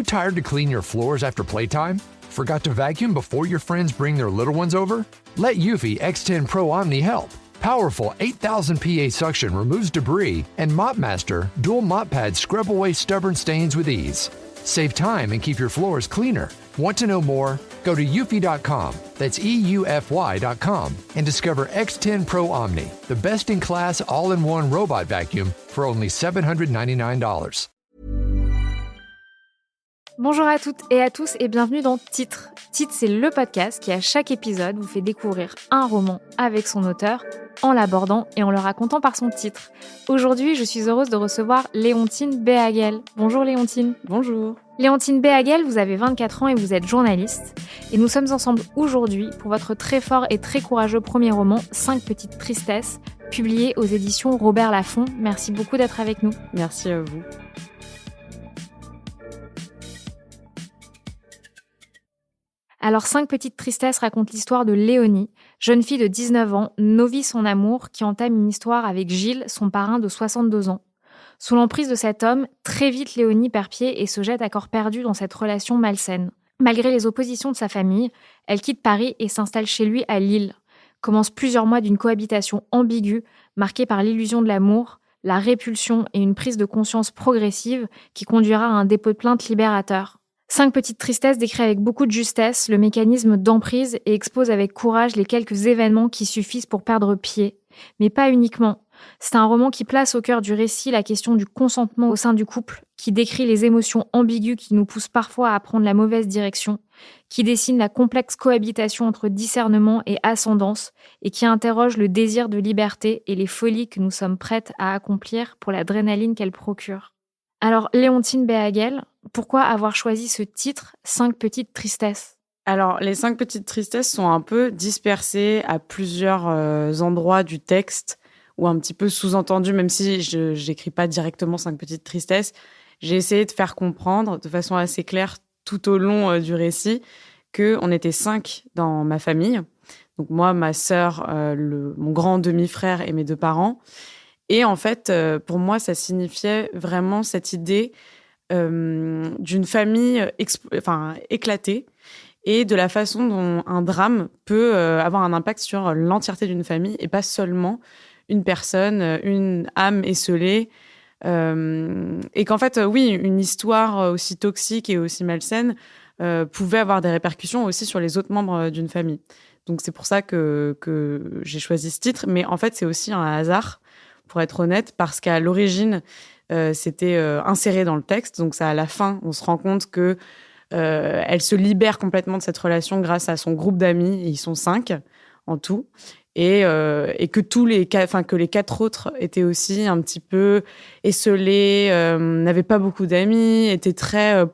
too tired to clean your floors after playtime? Forgot to vacuum before your friends bring their little ones over? Let Eufy X10 Pro Omni help. Powerful 8,000 PA suction removes debris, and MopMaster dual mop pads scrub away stubborn stains with ease. Save time and keep your floors cleaner. Want to know more? Go to eufy.com, that's EUFY.com, and discover X10 Pro Omni, the best-in-class all-in-one robot vacuum for only $799. Bonjour à toutes et à tous et bienvenue dans Titre. Titre, c'est le podcast qui à chaque épisode vous fait découvrir un roman avec son auteur en l'abordant et en le racontant par son titre. Aujourd'hui, je suis heureuse de recevoir Léontine Béhagel. Bonjour Léontine. Bonjour. Léontine Béhagel, vous avez 24 ans et vous êtes journaliste. Et nous sommes ensemble aujourd'hui pour votre très fort et très courageux premier roman, 5 petites tristesses, publié aux éditions Robert Laffont. Merci beaucoup d'être avec nous. Merci à vous. Alors, 5 petites tristesses raconte l'histoire de Léonie, jeune fille de 19 ans, novice en amour, qui entame une histoire avec Gilles, son parrain de 62 ans. Sous l'emprise de cet homme, très vite Léonie perd pied et se jette à corps perdu dans cette relation malsaine. Malgré les oppositions de sa famille, elle quitte Paris et s'installe chez lui à Lille. Commencent plusieurs mois d'une cohabitation ambiguë, marquée par l'illusion de l'amour, la répulsion et une prise de conscience progressive qui conduira à un dépôt de plainte libérateur. 5 petites tristesses décrit avec beaucoup de justesse le mécanisme d'emprise et expose avec courage les quelques événements qui suffisent pour perdre pied. Mais pas uniquement. C'est un roman qui place au cœur du récit la question du consentement au sein du couple, qui décrit les émotions ambiguës qui nous poussent parfois à prendre la mauvaise direction, qui dessine la complexe cohabitation entre discernement et ascendance, et qui interroge le désir de liberté et les folies que nous sommes prêtes à accomplir pour l'adrénaline qu'elle procure. Alors, Léontine Béhagel, pourquoi avoir choisi ce titre, 5 petites tristesses ? Alors, les 5 petites tristesses sont un peu dispersées à plusieurs endroits du texte, ou un petit peu sous-entendues, même si je n'écris pas directement 5 petites tristesses. J'ai essayé de faire comprendre de façon assez claire tout au long du récit qu'on était 5 dans ma famille. Donc moi, ma sœur, mon grand demi-frère et mes 2 parents. Et en fait, pour moi, ça signifiait vraiment cette idée d'une famille éclatée et de la façon dont un drame peut avoir un impact sur l'entièreté d'une famille et pas seulement une personne, une âme esseulée. Et qu'en fait, oui, une histoire aussi toxique et aussi malsaine pouvait avoir des répercussions aussi sur les autres membres d'une famille. Donc c'est pour ça que j'ai choisi ce titre. Mais en fait, c'est aussi un hasard, pour être honnête, parce qu'à l'origine, c'était inséré dans le texte. Donc, ça, à la fin, on se rend compte que elle se libère complètement de cette relation grâce à son groupe d'amis. Et ils sont 5 en tout. Et que les 4 autres étaient aussi un petit peu esseulés, n'avaient pas beaucoup d'amis, étaient très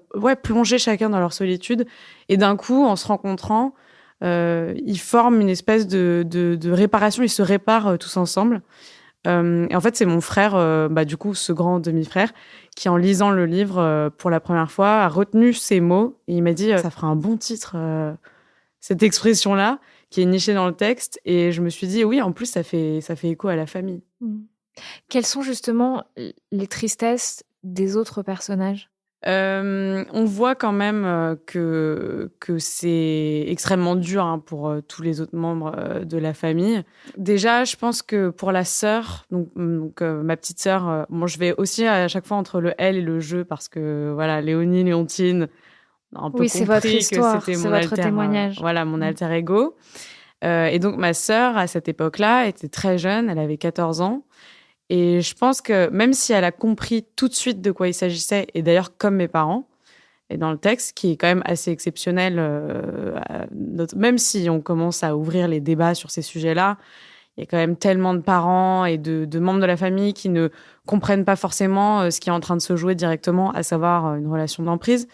plongés chacun dans leur solitude. Et d'un coup, en se rencontrant, ils forment une espèce de réparation. Ils se réparent tous ensemble. Et en fait, c'est mon frère, du coup, ce grand demi-frère, qui, en lisant le livre pour la première fois, a retenu ces mots. Et il m'a dit, ça fera un bon titre, cette expression-là, qui est nichée dans le texte. Et je me suis dit, oui, en plus, ça fait écho à la famille. Quelles sont justement les tristesses des autres personnages ? On voit quand même que c'est extrêmement dur pour tous les autres membres de la famille. Déjà, je pense que pour la sœur, donc ma petite sœur, je vais aussi à chaque fois entre le elle et le je parce que voilà, Léonie, Léontine, on a un peu compris c'est votre histoire, que c'était c'est mon votre témoignage. Mon alter ego. Et donc ma sœur, à cette époque-là, était très jeune, elle avait 14 ans. Et je pense que même si elle a compris tout de suite de quoi il s'agissait, et d'ailleurs comme mes parents, et dans le texte, qui est quand même assez exceptionnel, même si on commence à ouvrir les débats sur ces sujets-là, il y a quand même tellement de parents et de membres de la famille qui ne comprennent pas forcément ce qui est en train de se jouer directement, à savoir une relation d'emprise.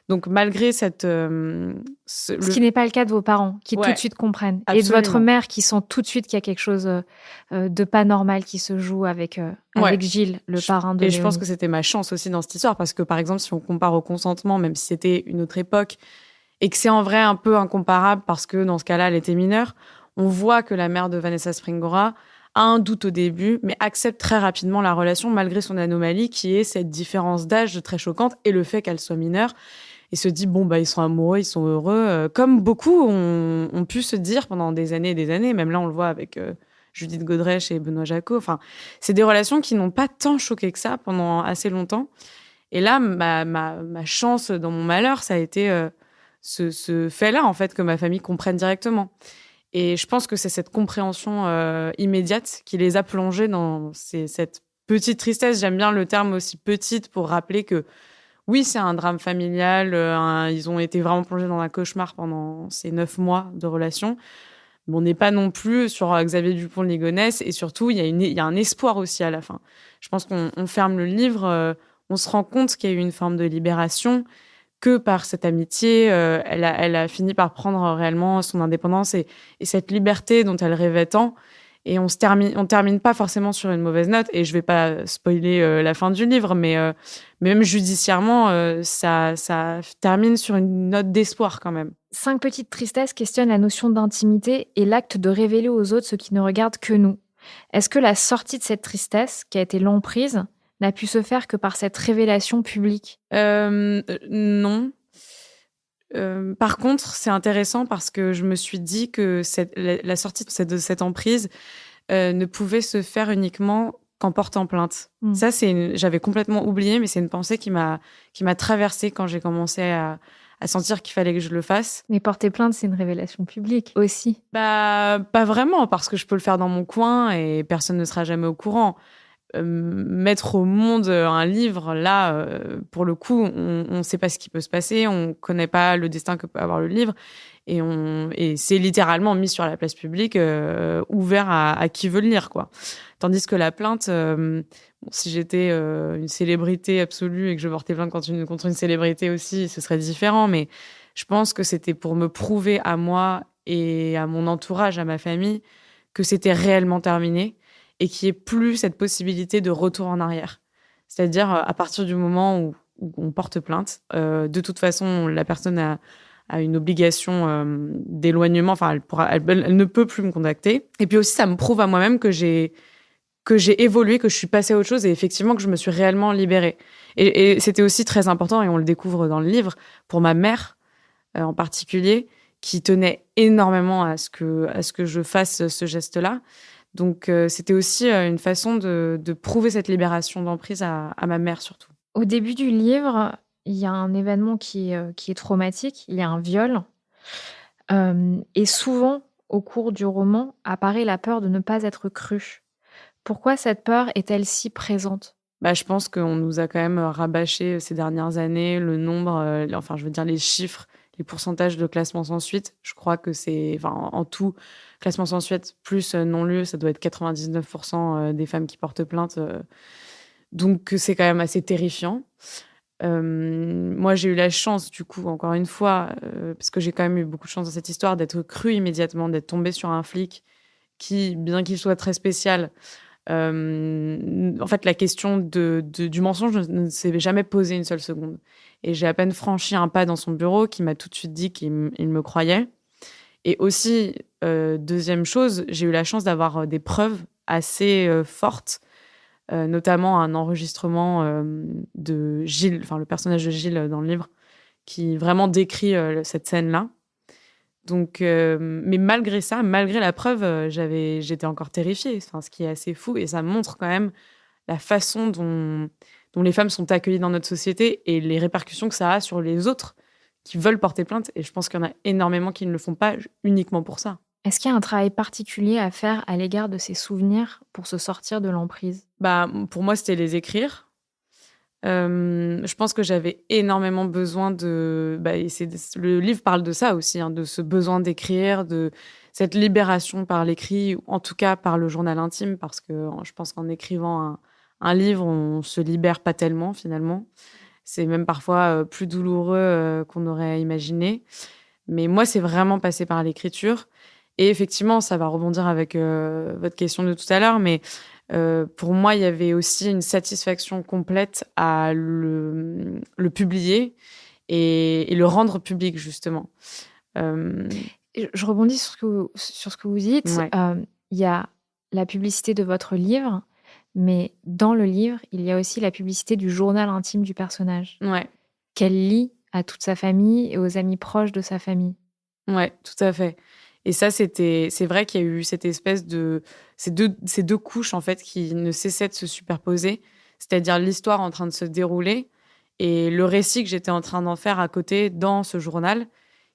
Donc, malgré cette... Ce qui n'est pas le cas de vos parents, qui tout de suite comprennent. Absolument. Et de votre mère, qui sent tout de suite qu'il y a quelque chose de pas normal qui se joue avec Gilles, le parrain de Léonie. Et je pense que c'était ma chance aussi dans cette histoire, parce que, par exemple, si on compare au consentement, même si c'était une autre époque, et que c'est en vrai un peu incomparable, parce que, dans ce cas-là, elle était mineure, on voit que la mère de Vanessa Springora a un doute au début, mais accepte très rapidement la relation malgré son anomalie, qui est cette différence d'âge très choquante et le fait qu'elle soit mineure. Et se dit, bon, ils sont amoureux, ils sont heureux, comme beaucoup ont pu se dire pendant des années et des années. Même là, on le voit avec Judith Godrèche et Benoît Jacot. Enfin, c'est des relations qui n'ont pas tant choqué que ça pendant assez longtemps. Et là, ma chance dans mon malheur, ça a été ce fait-là, en fait, que ma famille comprenne directement. Et je pense que c'est cette compréhension immédiate qui les a plongés dans cette petite tristesse. J'aime bien le terme aussi petite pour rappeler que oui, c'est un drame familial. Ils ont été vraiment plongés dans un cauchemar pendant ces 9 mois de relation. Mais on n'est pas non plus sur Xavier Dupont de Ligonnès. Et surtout, il y a un espoir aussi à la fin. Je pense qu'on ferme le livre, on se rend compte qu'il y a eu une forme de libération, que par cette amitié, elle a fini par prendre réellement son indépendance et cette liberté dont elle rêvait tant. Et on termine pas forcément sur une mauvaise note. Et je vais pas spoiler la fin du livre, mais même judiciairement, ça termine sur une note d'espoir quand même. 5 petites tristesses questionnent la notion d'intimité et l'acte de révéler aux autres ce qui ne regarde que nous. Est-ce que la sortie de cette tristesse, qui a été l'emprise, n'a pu se faire que par cette révélation publique ? Non. Par contre, c'est intéressant parce que je me suis dit que la sortie de cette emprise ne pouvait se faire uniquement qu'en portant plainte. Ça, j'avais complètement oublié, mais c'est une pensée qui m'a traversée quand j'ai commencé à sentir qu'il fallait que je le fasse. Mais porter plainte, c'est une révélation publique aussi. Pas vraiment, parce que je peux le faire dans mon coin et personne ne sera jamais au courant. Mettre au monde un livre, là, pour le coup, on ne sait pas ce qui peut se passer, on ne connaît pas le destin que peut avoir le livre, et c'est littéralement mis sur la place publique, ouvert à qui veut le lire, quoi. Tandis que la plainte, si j'étais une célébrité absolue et que je portais plainte contre une célébrité aussi, ce serait différent, mais je pense que c'était pour me prouver à moi et à mon entourage, à ma famille, que c'était réellement terminé, et qu'il n'y ait plus cette possibilité de retour en arrière. C'est-à-dire, à partir du moment où on porte plainte, de toute façon, la personne a une obligation d'éloignement, enfin, elle ne peut plus me contacter. Et puis aussi, ça me prouve à moi-même que j'ai évolué, que je suis passée à autre chose, et effectivement que je me suis réellement libérée. Et c'était aussi très important, et on le découvre dans le livre, pour ma mère en particulier, qui tenait énormément à ce que je fasse ce geste-là. Donc, c'était aussi une façon de prouver cette libération d'emprise à ma mère, surtout. Au début du livre, il y a un événement qui est traumatique, il y a un viol. Et souvent, au cours du roman, apparaît la peur de ne pas être crue. Pourquoi cette peur est-elle si présente ? Je pense qu'on nous a quand même rabâché ces dernières années le nombre, les chiffres, les pourcentages de classement sans suite. Je crois que en tout, classement sans suite plus non-lieu, ça doit être 99% des femmes qui portent plainte. Donc, c'est quand même assez terrifiant. Moi, j'ai eu la chance, du coup, encore une fois, parce que j'ai quand même eu beaucoup de chance dans cette histoire, d'être crue immédiatement, d'être tombée sur un flic qui, bien qu'il soit très spécial, en fait, la question du mensonge ne s'est jamais posée une seule seconde. Et j'ai à peine franchi un pas dans son bureau qui m'a tout de suite dit qu'il me croyait. Et aussi, deuxième chose, j'ai eu la chance d'avoir des preuves assez fortes, notamment un enregistrement de Gilles, le personnage de Gilles dans le livre, qui vraiment décrit cette scène-là. Donc, mais malgré ça, malgré la preuve, j'étais encore terrifiée, ce qui est assez fou. Et ça montre quand même la façon dont les femmes sont accueillies dans notre société et les répercussions que ça a sur les autres qui veulent porter plainte. Et je pense qu'il y en a énormément qui ne le font pas uniquement pour ça. Est-ce qu'il y a un travail particulier à faire à l'égard de ces souvenirs pour se sortir de l'emprise ? Pour moi, c'était les écrire. Je pense que j'avais énormément besoin le livre parle de ça aussi, de ce besoin d'écrire, de cette libération par l'écrit, ou en tout cas par le journal intime, parce que je pense qu'en écrivant un livre, on se libère pas tellement finalement. C'est même parfois plus douloureux qu'on aurait imaginé. Mais moi, c'est vraiment passé par l'écriture. Et effectivement, ça va rebondir avec votre question de tout à l'heure, mais pour moi, il y avait aussi une satisfaction complète à le publier et le rendre public, justement. Je rebondis sur ce que vous dites. Ouais. Il y a la publicité de votre livre, mais dans le livre, il y a aussi la publicité du journal intime du personnage, Ouais, qu'elle lit à toute sa famille et aux amis proches de sa famille. ouais, tout à fait. Et ça, c'est vrai qu'il y a eu cette espèce de ces deux couches en fait qui ne cessaient de se superposer, c'est-à-dire l'histoire en train de se dérouler et le récit que j'étais en train d'en faire à côté dans ce journal,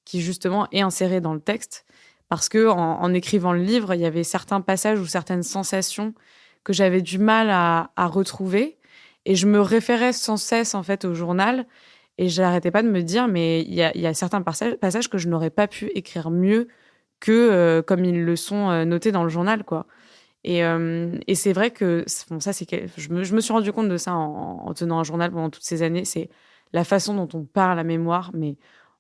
qui justement est inséré dans le texte, parce que en écrivant le livre, il y avait certains passages ou certaines sensations que j'avais du mal à retrouver, et je me référais sans cesse en fait au journal, et j'arrêtais pas de me dire mais il y a certains passages que je n'aurais pas pu écrire mieux que comme ils le sont notés dans le journal, quoi. Et c'est vrai que bon, ça, je me suis rendu compte de ça en tenant un journal pendant toutes ces années. C'est la façon dont on parle à mémoire, mais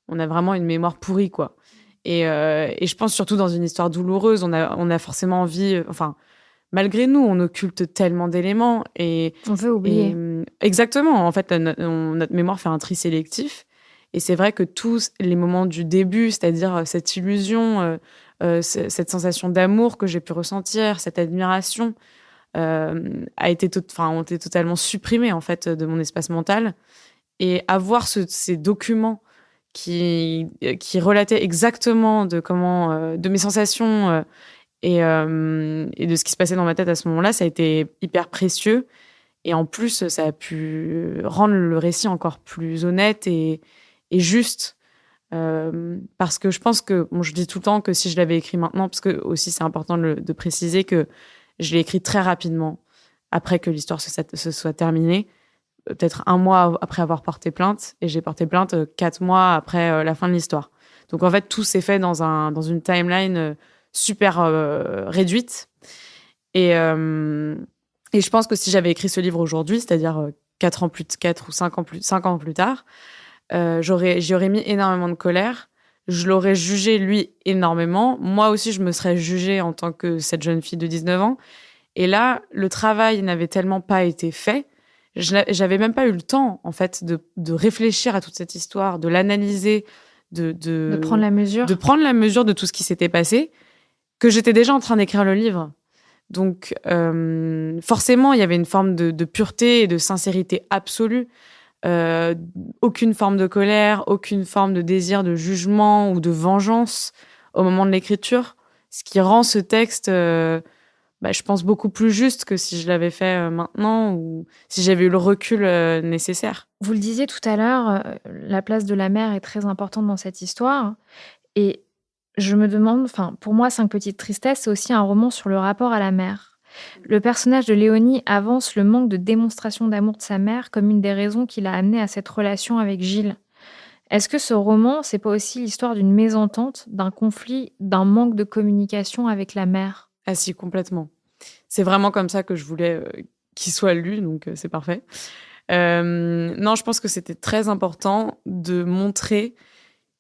on a vraiment une mémoire pourrie, quoi. Et je pense surtout dans une histoire douloureuse, on a forcément envie, enfin, malgré nous, on occulte tellement d'éléments On veut oublier. exactement. En fait, notre mémoire fait un tri sélectif. Et c'est vrai que tous les moments du début, c'est-à-dire cette illusion, cette sensation d'amour que j'ai pu ressentir, cette admiration, ont été totalement supprimés en fait de mon espace mental. Et avoir ces documents qui relataient exactement de mes sensations et de ce qui se passait dans ma tête à ce moment-là, ça a été hyper précieux. Et en plus, ça a pu rendre le récit encore plus honnête et juste. Parce que je pense que, bon, je dis tout le temps que si je l'avais écrit maintenant, parce que aussi c'est important de préciser que je l'ai écrit très rapidement, après que l'histoire se soit terminée, peut-être 1 mois après avoir porté plainte, et j'ai porté plainte 4 mois après la fin de l'histoire. Donc en fait, tout s'est fait dans une timeline super réduite. Et je pense que si j'avais écrit ce livre aujourd'hui, c'est-à-dire 4 ou 5 ans plus tard, j'y aurais mis énormément de colère. Je l'aurais jugé, lui, énormément. Moi aussi, je me serais jugée en tant que cette jeune fille de 19 ans. Et là, le travail n'avait tellement pas été fait. J'avais même pas eu le temps, en fait, de réfléchir à toute cette histoire, de l'analyser, De prendre la mesure. de prendre la mesure de tout ce qui s'était passé, que j'étais déjà en train d'écrire le livre. Donc, forcément, il y avait une forme de pureté et de sincérité absolue. Aucune forme de colère, aucune forme de désir de jugement ou de vengeance au moment de l'écriture, ce qui rend ce texte, je pense, beaucoup plus juste que si je l'avais fait maintenant ou si j'avais eu le recul nécessaire. Vous le disiez tout à l'heure, la place de la mère est très importante dans cette histoire. Et je me demande, enfin, pour moi, 5 petites tristesses, c'est aussi un roman sur le rapport à la mère. Le personnage de Léonie avance le manque de démonstration d'amour de sa mère comme une des raisons qui l'a amené à cette relation avec Gilles. Est-ce que ce roman, c'est pas aussi l'histoire d'une mésentente, d'un conflit, d'un manque de communication avec la mère? Ah si, complètement. C'est vraiment comme ça que je voulais qu'il soit lu, donc c'est parfait. Non, je pense que c'était très important de montrer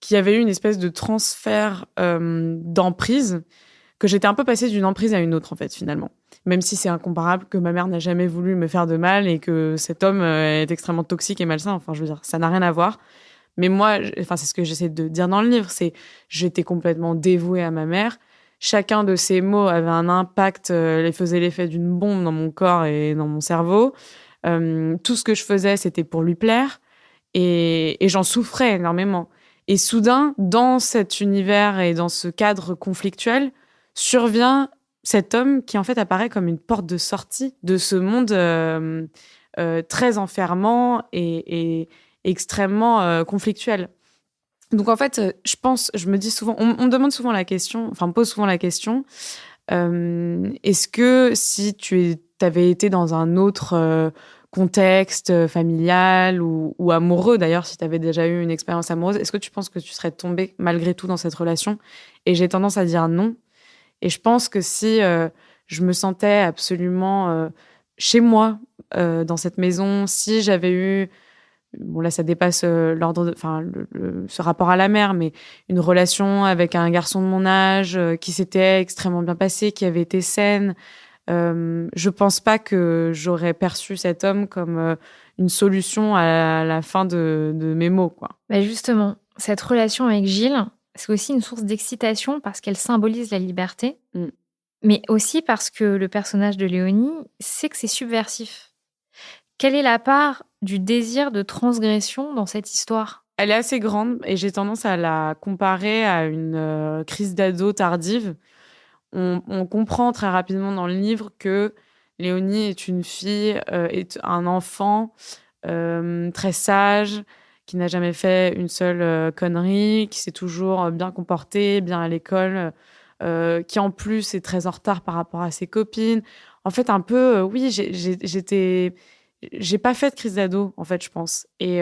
qu'il y avait eu une espèce de transfert d'emprise, que j'étais un peu passée d'une emprise à une autre, en fait, finalement. Même si c'est incomparable, que ma mère n'a jamais voulu me faire de mal et que cet homme est extrêmement toxique et malsain. Enfin, je veux dire, ça n'a rien à voir. Mais moi, c'est ce que j'essaie de dire dans le livre, c'est j'étais complètement dévouée à ma mère. Chacun de ces mots avait un impact, faisait l'effet d'une bombe dans mon corps et dans mon cerveau. Tout ce que je faisais, c'était pour lui plaire. Et j'en souffrais énormément. Et soudain, dans cet univers et dans ce cadre conflictuel, survient cet homme qui, en fait, apparaît comme une porte de sortie de ce monde très enfermant et extrêmement conflictuel. Donc, en fait, je me dis souvent, on me demande souvent la question, enfin, on me pose souvent la question, est-ce que si tu avais été dans un autre contexte familial ou amoureux, d'ailleurs, si tu avais déjà eu une expérience amoureuse, est-ce que tu penses que tu serais tombée malgré tout dans cette relation? Et j'ai tendance à dire non. Et je pense que si je me sentais absolument chez moi dans cette maison, si j'avais eu, bon là ça dépasse ce rapport à la mère, mais une relation avec un garçon de mon âge qui s'était extrêmement bien passée, qui avait été saine, je pense pas que j'aurais perçu cet homme comme une solution à la fin de mes maux, quoi. Bah justement, cette relation avec Gilles, c'est aussi une source d'excitation parce qu'elle symbolise la liberté. Mais aussi parce que le personnage de Léonie sait que c'est subversif. Quelle est la part du désir de transgression dans cette histoire? Elle est assez grande et j'ai tendance à la comparer à une crise d'ado tardive. On comprend très rapidement dans le livre que Léonie est une fille, est un enfant très sage, qui n'a jamais fait une seule connerie, qui s'est toujours bien comportée, bien à l'école, qui en plus est très en retard par rapport à ses copines. En fait, un peu, oui, j'ai pas fait de crise d'ado, en fait, je pense. Et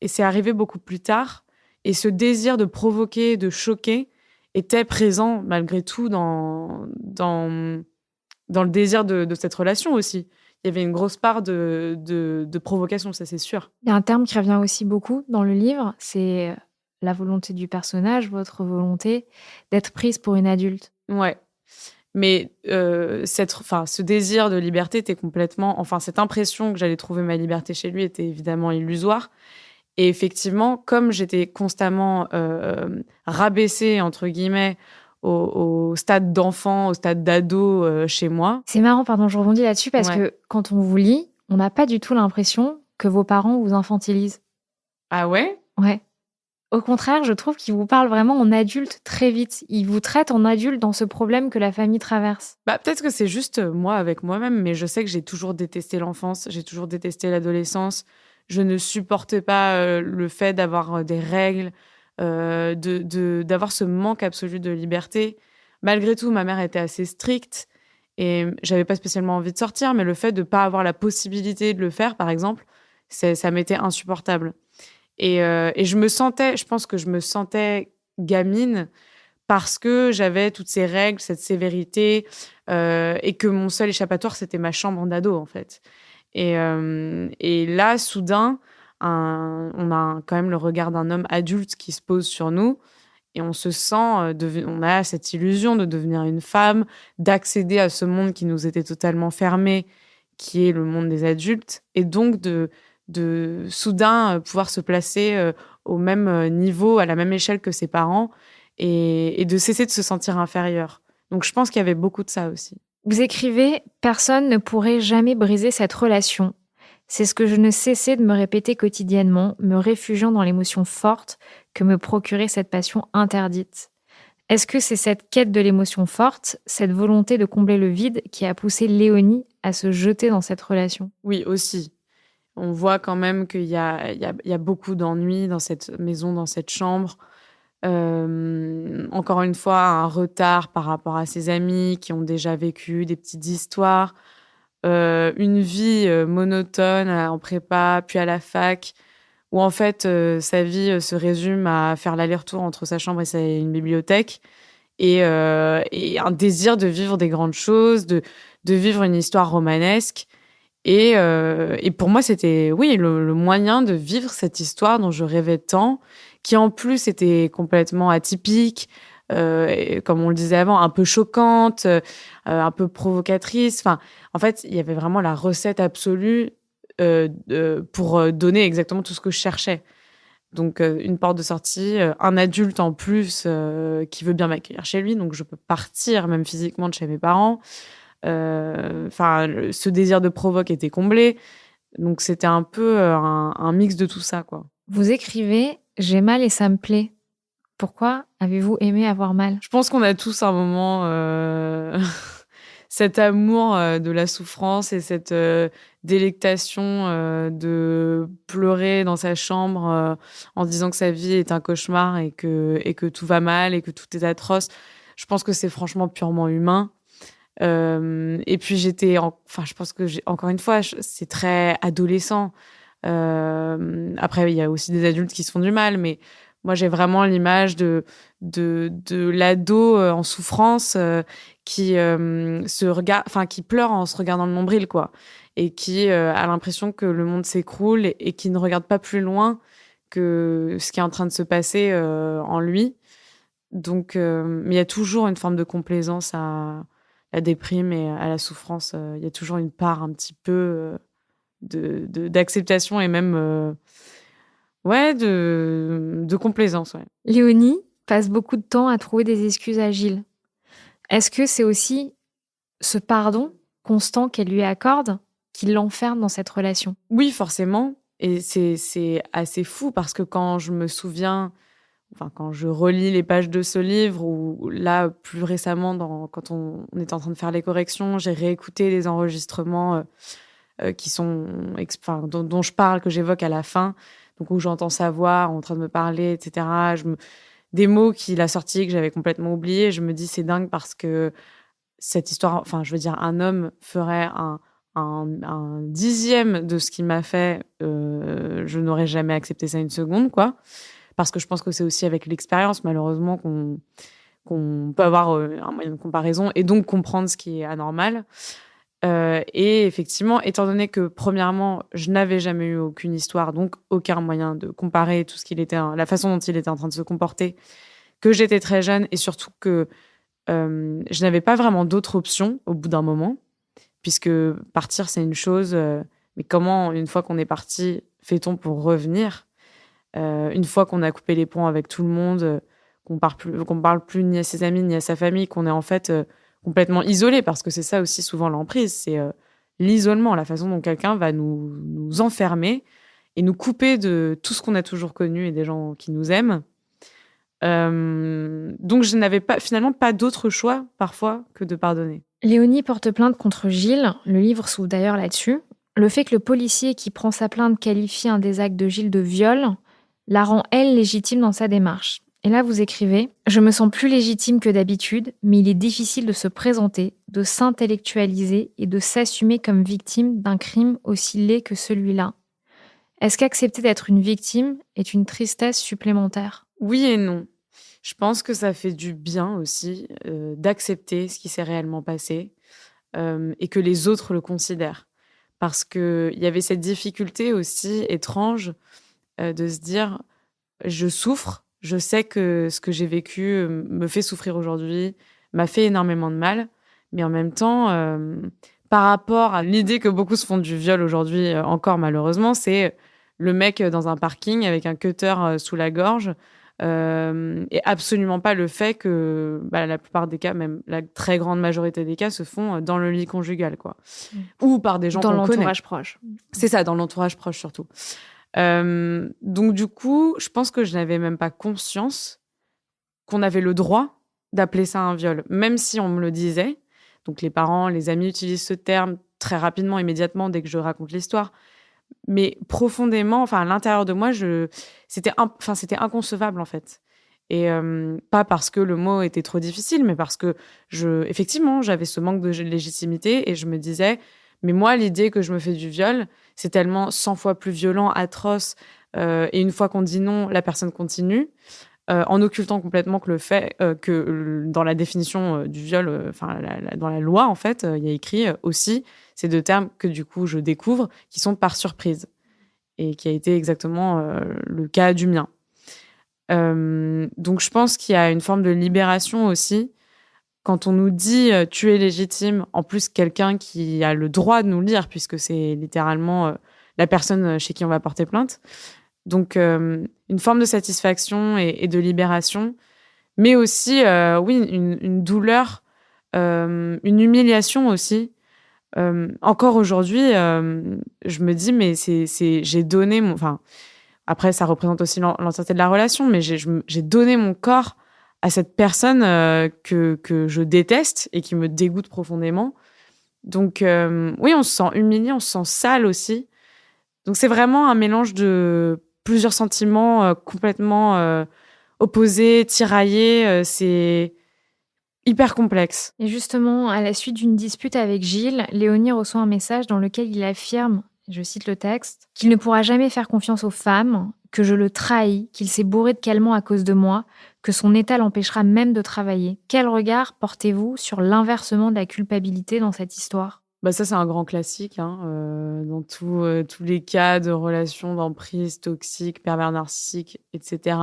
c'est arrivé beaucoup plus tard. Et ce désir de provoquer, de choquer, était présent malgré tout dans le désir de cette relation aussi. Il y avait une grosse part de provocation, ça c'est sûr. Il y a un terme qui revient aussi beaucoup dans le livre, c'est la volonté du personnage, votre volonté d'être prise pour une adulte. Ouais. Mais ce désir de liberté était complètement... Enfin, cette impression que j'allais trouver ma liberté chez lui était évidemment illusoire. Et effectivement, comme j'étais constamment rabaissée, entre guillemets, au stade d'enfant, au stade d'ado chez moi. C'est marrant, pardon, je rebondis là-dessus parce Ouais. que quand on vous lit, on n'a pas du tout l'impression que vos parents vous infantilisent. Ah ouais? Ouais. Au contraire, je trouve qu'ils vous parlent vraiment en adulte très vite. Ils vous traitent en adulte dans ce problème que la famille traverse. Bah, peut-être que c'est juste moi avec moi-même, mais je sais que j'ai toujours détesté l'enfance, j'ai toujours détesté l'adolescence. Je ne supportais pas le fait d'avoir des règles, d'avoir ce manque absolu de liberté. Malgré tout, ma mère était assez stricte et j'avais pas spécialement envie de sortir, mais le fait de pas avoir la possibilité de le faire, par exemple, ça m'était insupportable. Et je pense que je me sentais gamine parce que j'avais toutes ces règles, cette sévérité, et que mon seul échappatoire, c'était ma chambre d'ado, en fait. Et là, soudain, on a quand même le regard d'un homme adulte qui se pose sur nous et on se sent, on a cette illusion de devenir une femme, d'accéder à ce monde qui nous était totalement fermé, qui est le monde des adultes, et donc de soudain pouvoir se placer au même niveau, à la même échelle que ses parents, et de cesser de se sentir inférieur. Donc je pense qu'il y avait beaucoup de ça aussi. Vous écrivez « Personne ne pourrait jamais briser cette relation. C'est ce que je ne cessais de me répéter quotidiennement, me réfugiant dans l'émotion forte que me procurait cette passion interdite. » Est-ce que c'est cette quête de l'émotion forte, cette volonté de combler le vide qui a poussé Léonie à se jeter dans cette relation? Oui, aussi. On voit quand même qu'il y a beaucoup d'ennuis dans cette maison, dans cette chambre. Encore une fois, un retard par rapport à ses amis qui ont déjà vécu des petites histoires. Une vie monotone en prépa, puis à la fac, où en fait, sa vie se résume à faire l'aller-retour entre sa chambre et une bibliothèque. Et un désir de vivre des grandes choses, de vivre une histoire romanesque. Et pour moi, c'était, oui, le moyen de vivre cette histoire dont je rêvais tant, qui en plus était complètement atypique, et, comme on le disait avant, un peu choquante, un peu provocatrice. Enfin, en fait, il y avait vraiment la recette absolue pour donner exactement tout ce que je cherchais. Donc, une porte de sortie, un adulte en plus qui veut bien m'accueillir chez lui, donc je peux partir même physiquement de chez mes parents. Ce désir de provoque était comblé. Donc, c'était un peu un mix de tout ça, quoi. Vous écrivez « J'ai mal et ça me plaît ». Pourquoi avez-vous aimé avoir mal? Je pense qu'on a tous un moment cet amour de la souffrance et cette délectation de pleurer dans sa chambre en disant que sa vie est un cauchemar et que tout va mal et que tout est atroce. Je pense que c'est franchement purement humain. Et puis je pense que encore une fois, c'est très adolescent. Après, il y a aussi des adultes qui se font du mal, mais moi, j'ai vraiment l'image de l'ado en souffrance qui qui pleure en se regardant le nombril, quoi, et qui a l'impression que le monde s'écroule et qui ne regarde pas plus loin que ce qui est en train de se passer en lui. Donc, mais il y a toujours une forme de complaisance à la déprime et à la souffrance. Il y a toujours une part un petit peu d'acceptation et même de complaisance. Ouais. Léonie passe beaucoup de temps à trouver des excuses à Gilles. Est-ce que c'est aussi ce pardon constant qu'elle lui accorde qui l'enferme dans cette relation? Oui, forcément. Et c'est assez fou parce que quand je me souviens, enfin, quand je relis les pages de ce livre ou là, plus récemment, quand on était en train de faire les corrections, j'ai réécouté les enregistrements qui sont, enfin, dont je parle, que j'évoque à la fin, donc où j'entends sa voix en train de me parler, etc. Des mots qu'il a sortis que j'avais complètement oubliés. Je me dis, c'est dingue parce que cette histoire, enfin, je veux dire, un homme ferait un dixième de ce qu'il m'a fait. Je n'aurais jamais accepté ça une seconde, quoi. Parce que je pense que c'est aussi avec l'expérience, malheureusement, qu'on peut avoir un moyen de comparaison et donc comprendre ce qui est anormal. Et effectivement, étant donné que, premièrement, je n'avais jamais eu aucune histoire, donc aucun moyen de comparer tout ce qu'il était, la façon dont il était en train de se comporter, que j'étais très jeune et surtout que je n'avais pas vraiment d'autre option au bout d'un moment, puisque partir, c'est une chose, mais comment, une fois qu'on est parti, fait-on pour revenir? Une fois qu'on a coupé les ponts avec tout le monde, qu'on parle plus ni à ses amis ni à sa famille, qu'on est en fait complètement isolé, parce que c'est ça aussi souvent l'emprise, c'est l'isolement, la façon dont quelqu'un va nous enfermer et nous couper de tout ce qu'on a toujours connu et des gens qui nous aiment. Donc je n'avais finalement pas d'autre choix parfois que de pardonner. Léonie porte plainte contre Gilles, le livre s'ouvre d'ailleurs là-dessus. Le fait que le policier qui prend sa plainte qualifie un des actes de Gilles de viol la rend, elle, légitime dans sa démarche. Et là, vous écrivez « Je me sens plus légitime que d'habitude, mais il est difficile de se présenter, de s'intellectualiser et de s'assumer comme victime d'un crime aussi laid que celui-là. Est-ce qu'accepter d'être une victime est une tristesse supplémentaire ?» Oui et non. Je pense que ça fait du bien aussi d'accepter ce qui s'est réellement passé et que les autres le considèrent. Parce qu'il y avait cette difficulté aussi étrange de se dire « je souffre, je sais que ce que j'ai vécu me fait souffrir aujourd'hui, m'a fait énormément de mal, mais en même temps, par rapport à l'idée que beaucoup se font du viol aujourd'hui encore malheureusement, c'est le mec dans un parking avec un cutter sous la gorge et absolument pas le fait que la plupart des cas, même la très grande majorité des cas, se font dans le lit conjugal, quoi. Ou par des gens qu'on connaît. Dans l'entourage proche. C'est ça, dans l'entourage proche surtout. Donc du coup, je pense que je n'avais même pas conscience qu'on avait le droit d'appeler ça un viol, même si on me le disait. Donc les parents, les amis utilisent ce terme très rapidement, immédiatement, dès que je raconte l'histoire. Mais profondément, enfin à l'intérieur de moi, c'était inconcevable en fait. Et pas parce que le mot était trop difficile, mais parce que effectivement, j'avais ce manque de légitimité et je me disais, mais moi, l'idée que je me fais du viol, c'est tellement 100 fois plus violent, atroce. Et une fois qu'on dit non, la personne continue, en occultant complètement que le fait que dans la définition du viol, dans la loi, en fait, il y a écrit aussi ces deux termes que du coup je découvre, qui sont par surprise, et qui a été exactement le cas du mien. Donc je pense qu'il y a une forme de libération aussi quand on nous dit tu es légitime, en plus quelqu'un qui a le droit de nous le dire, puisque c'est littéralement la personne chez qui on va porter plainte. Donc une forme de satisfaction et de libération, mais aussi oui, une douleur, une humiliation aussi. Encore aujourd'hui, je me dis mais j'ai donné mon, enfin après ça représente aussi l'entièreté de la relation, mais j'ai donné mon corps à cette personne que je déteste et qui me dégoûte profondément. Donc oui, on se sent humilié, on se sent sale aussi. Donc c'est vraiment un mélange de plusieurs sentiments complètement opposés, tiraillés. C'est hyper complexe. Et justement, à la suite d'une dispute avec Gilles, Léonie reçoit un message dans lequel il affirme, je cite le texte, qu'il ne pourra jamais faire confiance aux femmes, que je le trahis, qu'il s'est bourré de calmants à cause de moi, que son état l'empêchera même de travailler. Quel regard portez-vous sur l'inversement de la culpabilité dans cette histoire ? Ça, c'est un grand classique dans tous les cas de relations d'emprise toxiques, pervers narcissiques, etc.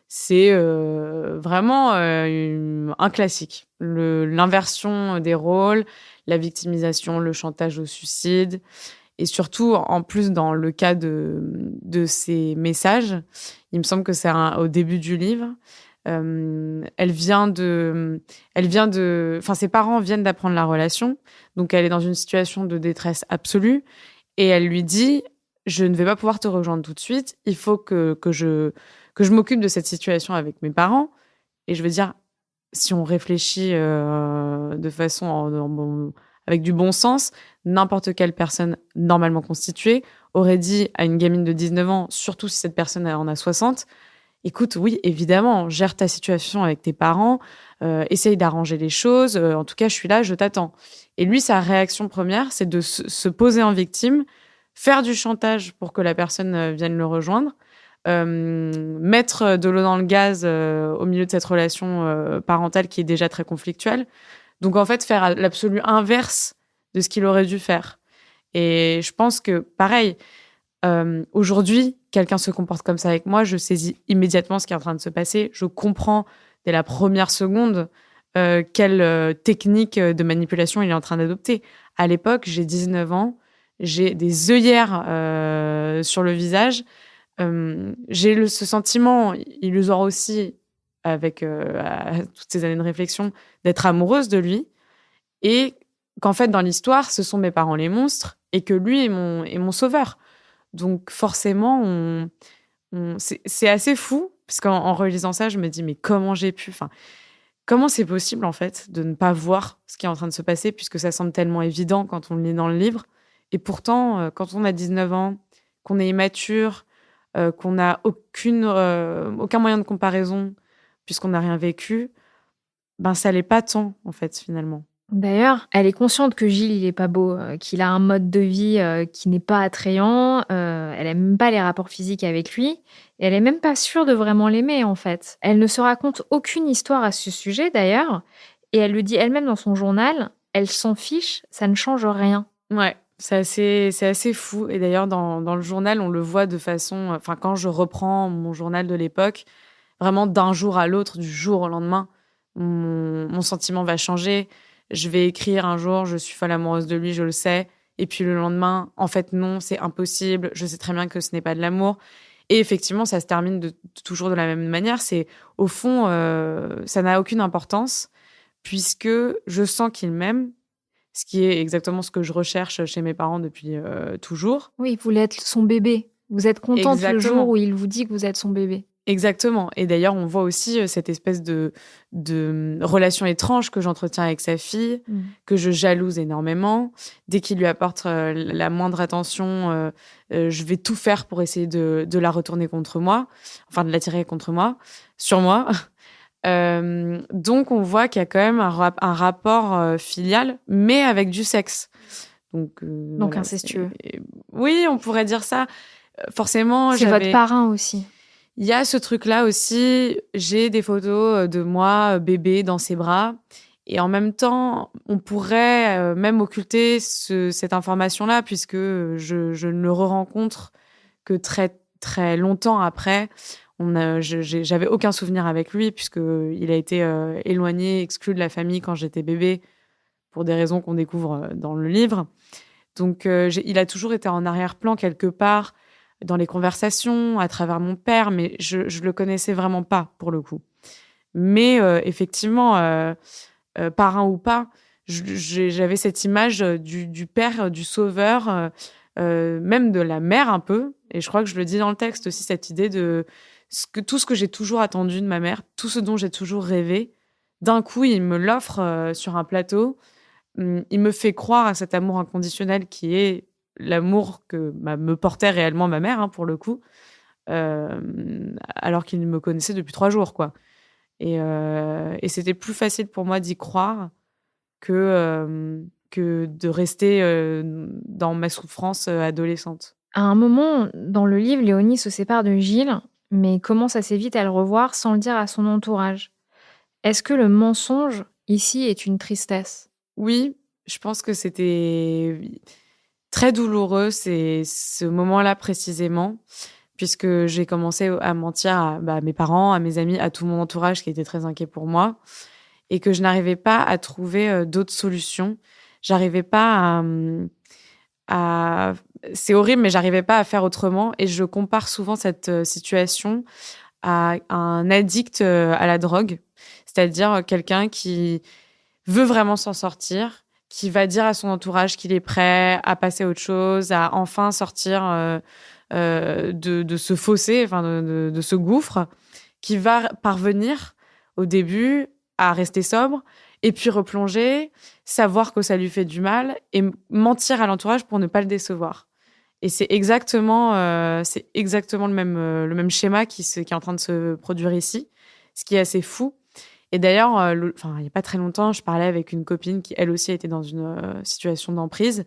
C'est vraiment un classique. L'inversion des rôles, la victimisation, le chantage au suicide. Et surtout, en plus, dans le cas de ces messages, il me semble que c'est au début du livre, Elle vient de, enfin, ses parents viennent d'apprendre la relation, donc elle est dans une situation de détresse absolue, et elle lui dit, je ne vais pas pouvoir te rejoindre tout de suite, il faut que je m'occupe de cette situation avec mes parents. Et je veux dire, si on réfléchit de façon avec du bon sens, n'importe quelle personne normalement constituée aurait dit à une gamine de 19 ans, surtout si cette personne en a 60, écoute, oui, évidemment, gère ta situation avec tes parents, essaye d'arranger les choses, en tout cas, je suis là, je t'attends. Et lui, sa réaction première, c'est de se poser en victime, faire du chantage pour que la personne vienne le rejoindre, mettre de l'eau dans le gaz au milieu de cette relation parentale qui est déjà très conflictuelle. Donc, en fait, faire l'absolu inverse de ce qu'il aurait dû faire. Et je pense que, pareil, aujourd'hui, quelqu'un se comporte comme ça avec moi, je saisis immédiatement ce qui est en train de se passer. Je comprends dès la première seconde quelle technique de manipulation il est en train d'adopter. À l'époque, j'ai 19 ans, j'ai des œillères sur le visage. J'ai ce sentiment illusoire aussi, avec toutes ces années de réflexion, d'être amoureuse de lui. Et qu'en fait, dans l'histoire, ce sont mes parents les monstres et que lui est mon sauveur. Donc forcément, c'est assez fou, parce qu'en relisant ça, je me dis, mais comment j'ai pu... Enfin, comment c'est possible, en fait, de ne pas voir ce qui est en train de se passer, puisque ça semble tellement évident quand on le lit dans le livre. Et pourtant, quand on a 19 ans, qu'on est immature, qu'on n'a aucun moyen de comparaison, puisqu'on n'a rien vécu, ben ça l'est pas tant, en fait, finalement. D'ailleurs, elle est consciente que Gilles, il est pas beau, qu'il a un mode de vie qui n'est pas attrayant. Elle aime même pas les rapports physiques avec lui. Et elle est même pas sûre de vraiment l'aimer, en fait. Elle ne se raconte aucune histoire à ce sujet, d'ailleurs. Et elle le dit elle-même dans son journal. Elle s'en fiche, ça ne change rien. Ouais, c'est assez fou. Et d'ailleurs, dans le journal, on le voit de façon... Enfin, quand je reprends mon journal de l'époque, vraiment d'un jour à l'autre, du jour au lendemain, mon sentiment va changer. Je vais écrire un jour, je suis folle amoureuse de lui, je le sais. Et puis le lendemain, en fait, non, c'est impossible. Je sais très bien que ce n'est pas de l'amour. Et effectivement, ça se termine toujours de la même manière. C'est, au fond, ça n'a aucune importance, puisque je sens qu'il m'aime, ce qui est exactement ce que je recherche chez mes parents depuis toujours. Oui, vous voulez être son bébé. Vous êtes contente le jour où il vous dit que vous êtes son bébé. Exactement. Et d'ailleurs, on voit aussi cette espèce de relation étrange que j'entretiens avec sa fille, que je jalouse énormément. Dès qu'il lui apporte la moindre attention, je vais tout faire pour essayer de la retourner contre moi, enfin de l'attirer contre moi, sur moi. Donc, on voit qu'il y a quand même un rapport filial, mais avec du sexe. Donc voilà, incestueux. Oui, on pourrait dire ça. Forcément, c'est votre parrain aussi. Il y a ce truc-là aussi. J'ai des photos de moi, bébé, dans ses bras. Et en même temps, on pourrait même occulter cette information-là, puisque je ne le re-rencontre que très, très longtemps après. J'avais aucun souvenir avec lui, puisqu'il a été éloigné, exclu de la famille quand j'étais bébé, pour des raisons qu'on découvre dans le livre. Donc, il a toujours été en arrière-plan quelque part, dans les conversations, à travers mon père, mais je le connaissais vraiment pas, pour le coup. Mais effectivement, parrain ou pas, j'avais cette image du père, du sauveur, même de la mère un peu. Et je crois que je le dis dans le texte aussi, cette idée de tout ce que j'ai toujours attendu de ma mère, tout ce dont j'ai toujours rêvé. D'un coup, il me l'offre sur un plateau. Il me fait croire à cet amour inconditionnel qui est l'amour que me portait réellement ma mère, hein, pour le coup, alors qu'il me connaissait depuis 3 jours, quoi. Et c'était plus facile pour moi d'y croire que de rester dans ma souffrance adolescente. À un moment, dans le livre, Léonie se sépare de Gilles, mais commence assez vite à le revoir sans le dire à son entourage. Est-ce que le mensonge, ici, est une tristesse ? Oui, je pense que c'était très douloureux, c'est ce moment-là précisément, puisque j'ai commencé à mentir à mes parents, à mes amis, à tout mon entourage qui était très inquiet pour moi, et que je n'arrivais pas à trouver d'autres solutions. J'arrivais pas à... C'est horrible, mais j'arrivais pas à faire autrement, et je compare souvent cette situation à un addict à la drogue, c'est-à-dire quelqu'un qui veut vraiment s'en sortir, qui va dire à son entourage qu'il est prêt à passer à autre chose, à enfin sortir de ce fossé, enfin de ce gouffre, qui va parvenir au début à rester sobre et puis replonger, savoir que ça lui fait du mal et mentir à l'entourage pour ne pas le décevoir. Et c'est exactement le même schéma qui est en train de se produire ici, ce qui est assez fou. Et d'ailleurs, il n'y a pas très longtemps, je parlais avec une copine qui, elle aussi, était dans une situation d'emprise.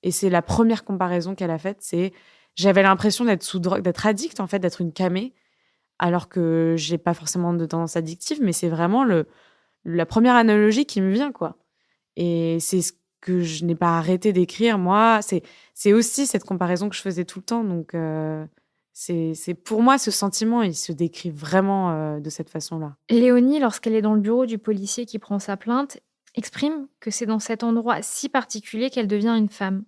Et c'est la première comparaison qu'elle a faite, c'est j'avais l'impression d'être sous drogue, d'être addict, en fait, d'être une camée, alors que j'ai pas forcément de tendance addictive, mais c'est vraiment la première analogie qui me vient, quoi. Et c'est ce que je n'ai pas arrêté d'écrire, moi. C'est aussi cette comparaison que je faisais tout le temps. Donc, c'est pour moi, ce sentiment, il se décrit vraiment de cette façon-là. Léonie, lorsqu'elle est dans le bureau du policier qui prend sa plainte, exprime que c'est dans cet endroit si particulier qu'elle devient une femme.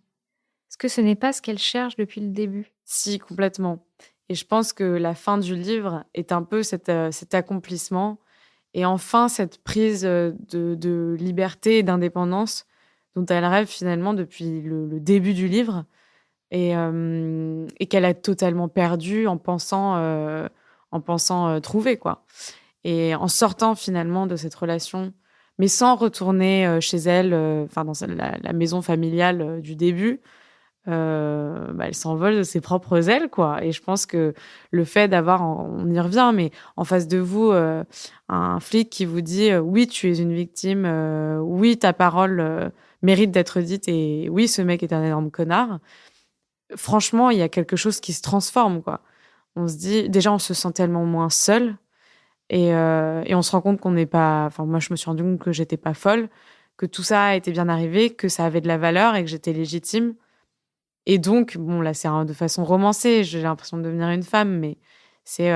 Est-ce que ce n'est pas ce qu'elle cherche depuis le début? Si, complètement. Et je pense que la fin du livre est un peu cet accomplissement et enfin cette prise de liberté et d'indépendance dont elle rêve finalement depuis le début du livre et qu'elle a totalement perdu en pensant trouver, quoi. Et en sortant finalement de cette relation, mais sans retourner chez elle, enfin dans la maison familiale du début, elle s'envole de ses propres ailes, quoi. Et je pense que le fait d'avoir, on y revient, mais en face de vous, un flic qui vous dit oui, tu es une victime, oui, ta parole mérite d'être dite, et oui, ce mec est un énorme connard. Franchement, il y a quelque chose qui se transforme, quoi. On se dit, déjà, on se sent tellement moins seul, et on se rend compte qu'on n'est pas. Enfin, moi, je me suis rendu compte que j'étais pas folle, que tout ça était bien arrivé, que ça avait de la valeur et que j'étais légitime. Et donc, bon, là, c'est de façon romancée, j'ai l'impression de devenir une femme, mais c'est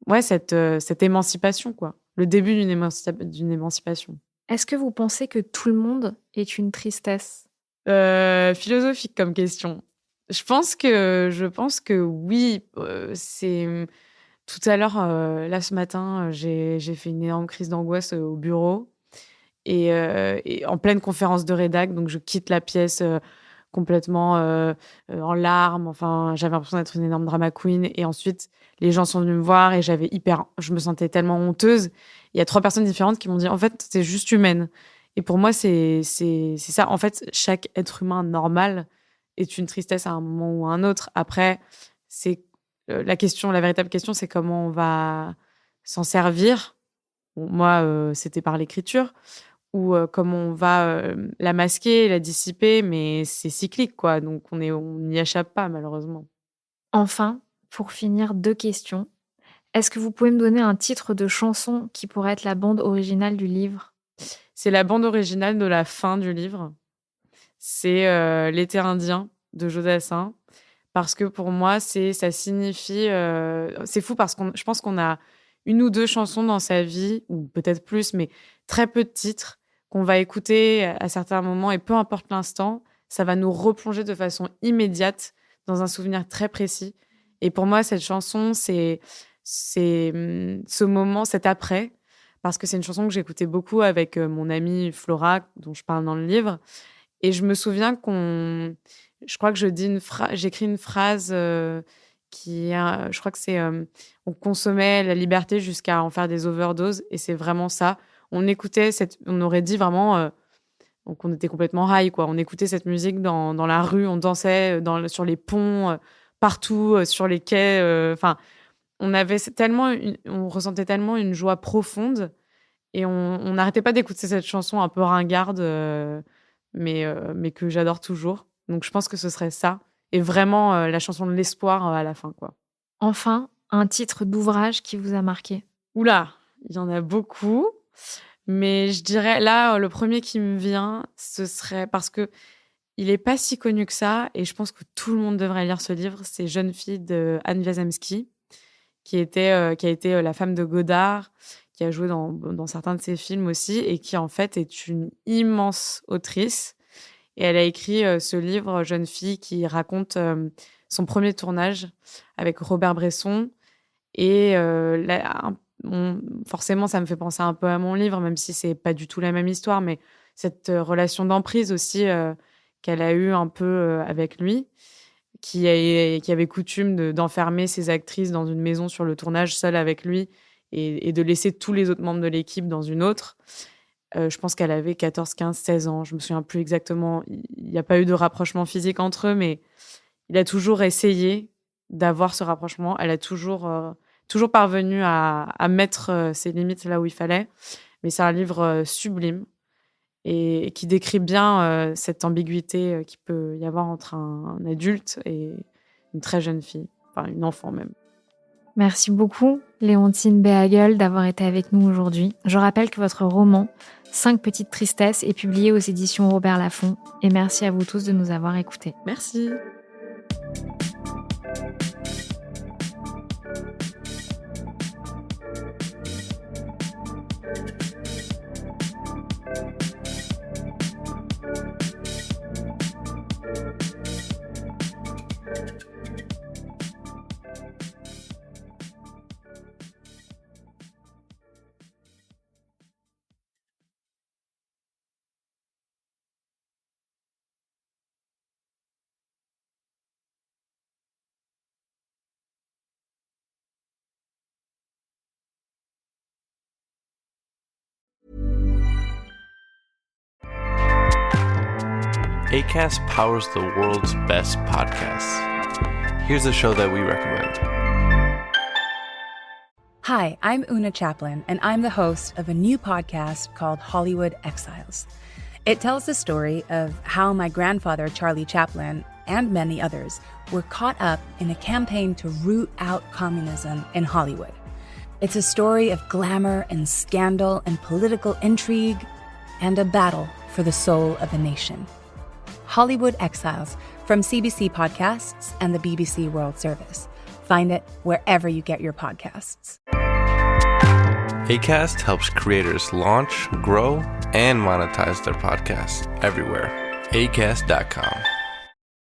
cette émancipation, quoi. Le début d'une émancipation. Est-ce que vous pensez que tout le monde est une tristesse? Philosophique comme question. Je pense que oui. C'est tout à l'heure, là, ce matin, j'ai fait une énorme crise d'angoisse au bureau et en pleine conférence de rédac, donc je quitte la pièce complètement en larmes. Enfin, j'avais l'impression d'être une énorme drama queen. Et ensuite, les gens sont venus me voir et je me sentais tellement honteuse. Il y a 3 personnes différentes qui m'ont dit, en fait, t'es juste humaine. Et pour moi, c'est ça. En fait, chaque être humain normal est une tristesse à un moment ou à un autre. Après, c'est la véritable question, c'est comment on va s'en servir. Bon, moi, c'était par l'écriture ou comment on va la masquer, la dissiper, mais c'est cyclique, quoi. Donc on n'y échappe pas, malheureusement. Enfin, pour finir, 2 questions. Est-ce que vous pouvez me donner un titre de chanson qui pourrait être la bande originale du livre? C'est la bande originale de la fin du livre. C'est L'été indien de Jodassin. Parce que pour moi, ça signifie... c'est fou parce que je pense qu'on a 1 ou 2 chansons dans sa vie, ou peut-être plus, mais très peu de titres qu'on va écouter à certains moments, et peu importe l'instant, ça va nous replonger de façon immédiate dans un souvenir très précis. Et pour moi, cette chanson, c'est ce moment, cet après, parce que c'est une chanson que j'écoutais beaucoup avec mon amie Flora, dont je parle dans le livre. Et je me souviens je crois que j'écris une phrase je crois que c'est on consommait la liberté jusqu'à en faire des overdoses, et c'est vraiment ça. On écoutait on aurait dit vraiment donc on était complètement high, quoi. On écoutait cette musique dans la rue, on dansait sur les ponts, partout, sur les quais. Enfin, on ressentait tellement une joie profonde, et on n'arrêtait pas d'écouter cette chanson un peu ringarde, mais que j'adore toujours. Donc je pense que ce serait ça, et vraiment la chanson de l'espoir à la fin, quoi. Enfin, un titre d'ouvrage qui vous a marqué? Ouh là, il y en a beaucoup, mais je dirais là, le premier qui me vient, ce serait parce qu'il est pas si connu que ça, et je pense que tout le monde devrait lire ce livre, c'est Jeune fille de Anne Wiazemski, qui a été la femme de Godard, qui a joué dans certains de ses films aussi, et qui en fait est une immense autrice. Et elle a écrit ce livre, Jeune fille, qui raconte son premier tournage avec Robert Bresson. Et forcément, ça me fait penser un peu à mon livre, même si c'est pas du tout la même histoire, mais cette relation d'emprise aussi qu'elle a eue un peu avec lui, qui avait coutume d'enfermer ses actrices dans une maison sur le tournage, seule avec lui, et de laisser tous les autres membres de l'équipe dans une autre. Je pense qu'elle avait 14, 15, 16 ans. Je me souviens plus exactement. Il n'y a pas eu de rapprochement physique entre eux, mais il a toujours essayé d'avoir ce rapprochement. Elle a toujours parvenu à mettre ses limites là où il fallait. Mais c'est un livre sublime et qui décrit bien cette ambiguïté qu'il peut y avoir entre un adulte et une très jeune fille, enfin une enfant même. Merci beaucoup, Léontine Béhagel, d'avoir été avec nous aujourd'hui. Je rappelle que votre roman, 5 petites tristesses, est publié aux éditions Robert Laffont. Et merci à vous tous de nous avoir écoutés. Merci. Acast powers the world's best podcasts. Here's a show that we recommend. Hi, I'm Una Chaplin, and I'm the host of a new podcast called Hollywood Exiles. It tells the story of how my grandfather, Charlie Chaplin, and many others were caught up in a campaign to root out communism in Hollywood. It's a story of glamour and scandal and political intrigue and a battle for the soul of a nation. Hollywood Exiles from CBC Podcasts and the BBC World Service. Find it wherever you get your podcasts. Acast helps creators launch, grow, and monetize their podcasts everywhere. Acast.com.